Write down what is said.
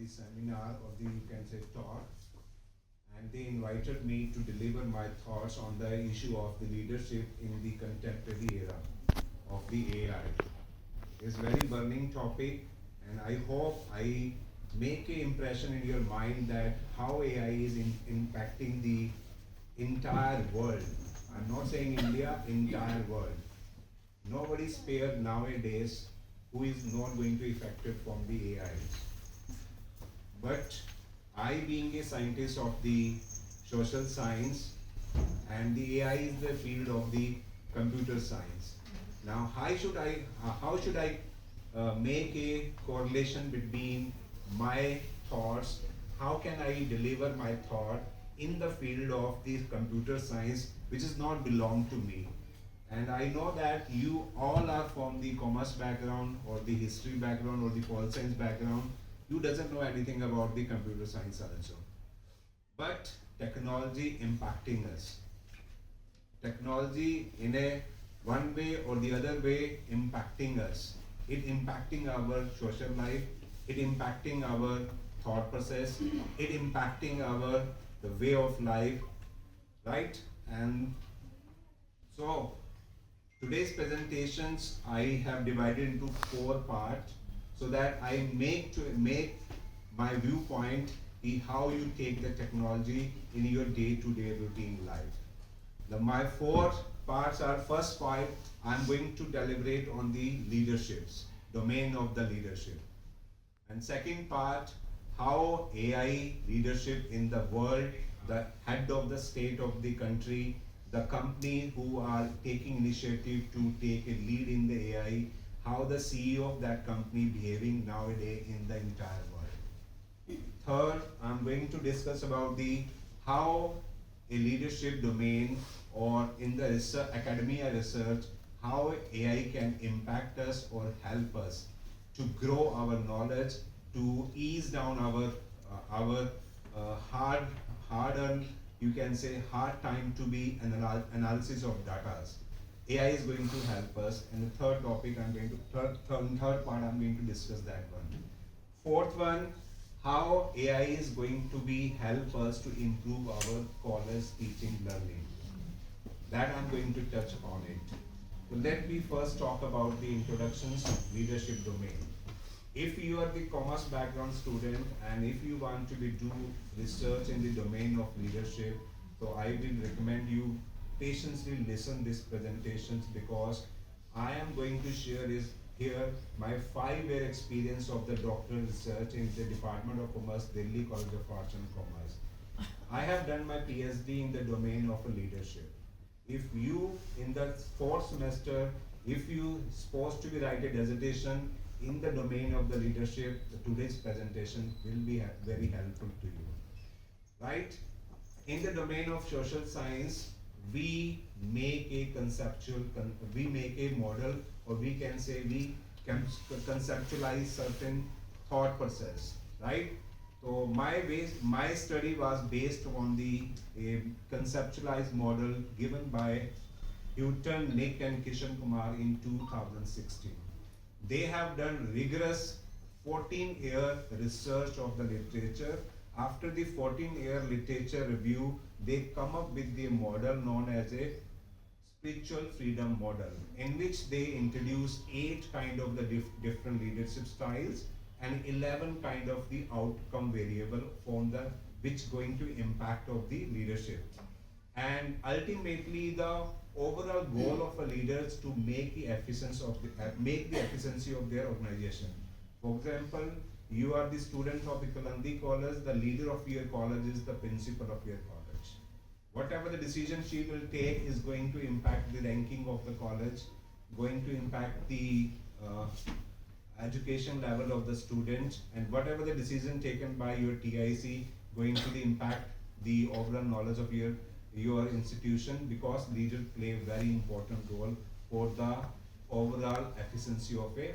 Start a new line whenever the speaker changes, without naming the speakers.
the seminar or the you can say talk, and they invited me to deliver my thoughts on the issue of the leadership in the contemporary era of the AI. It's a very burning topic, and I hope I make an impression in your mind that how AI is impacting the entire world. I'm not saying India, entire world. Nobody spared nowadays who is not going to be affected from the AI. But I, being a scientist of the social science, and the AI is the field of the computer science. Now, how should I make a correlation between my thoughts? How can I deliver my thought in the field of the computer science, which is not belong to me? And I know that you all are from the commerce background or the history background or the pol science background. You doesn't know anything about the computer science also. But technology impacting us. Technology in a one way or the other way impacting us. It impacting our social life, it impacting our thought process, it impacting our the way of life, right? And so today's presentations I have divided into 4 parts so that I make my viewpoint in how you take the technology in your day-to-day routine life. My 4 parts are first part, I'm going to deliberate on the leaderships, domain of the leadership. And second part, how AI leadership in the world, the head of the state of the country, the company who are taking initiative to take a lead in the AI, how the CEO of that company behaving nowadays in the entire world. Third, I'm going to discuss about the how a leadership domain or in the research, academia research, how AI can impact us or help us to grow our knowledge, to ease down our hard earned, you can say hard time to be analysis of data. AI is going to help us. And the third topic I'm going to third part I'm going to discuss that one. Fourth one, how AI is going to be help us to improve our college teaching learning. That I'm going to touch upon it. So let me first talk about the introductions of leadership domain. If you are the commerce background student and if you want to do research in the domain of leadership, so I will recommend you patiently listen these presentations because I am going to share is here my 5-year experience of the doctoral research in the Department of Commerce, Delhi College of Arts and Commerce. I have done my PhD in the domain of leadership. If you in the 4th semester, if you supposed to be write a dissertation in the domain of the leadership, today's presentation will be very helpful to you, right? In the domain of social science, we make a we make a model, or we can say we can conceptualize certain thought process, right? So my study was based on the conceptualized model given by Houghton, Nick and Kishan Kumar in 2016. They have done rigorous 14-year research of the literature. After the 14-year literature review, they come up with the model known as a spiritual freedom model, in which they introduce 8 kind of the different leadership styles and 11 kind of the outcome variable from the which going to impact of the leadership. And ultimately the overall goal of a leader is to make the efficiency of make the efficiency of their organization. For example, you are the student of the Kalandi College, the leader of your college is the principal of your college. Whatever the decision she will take is going to impact the ranking of the college, going to impact the education level of the students, and whatever the decision taken by your TIC going to impact the overall knowledge of your institution, because leaders play a very important role for the overall efficiency of a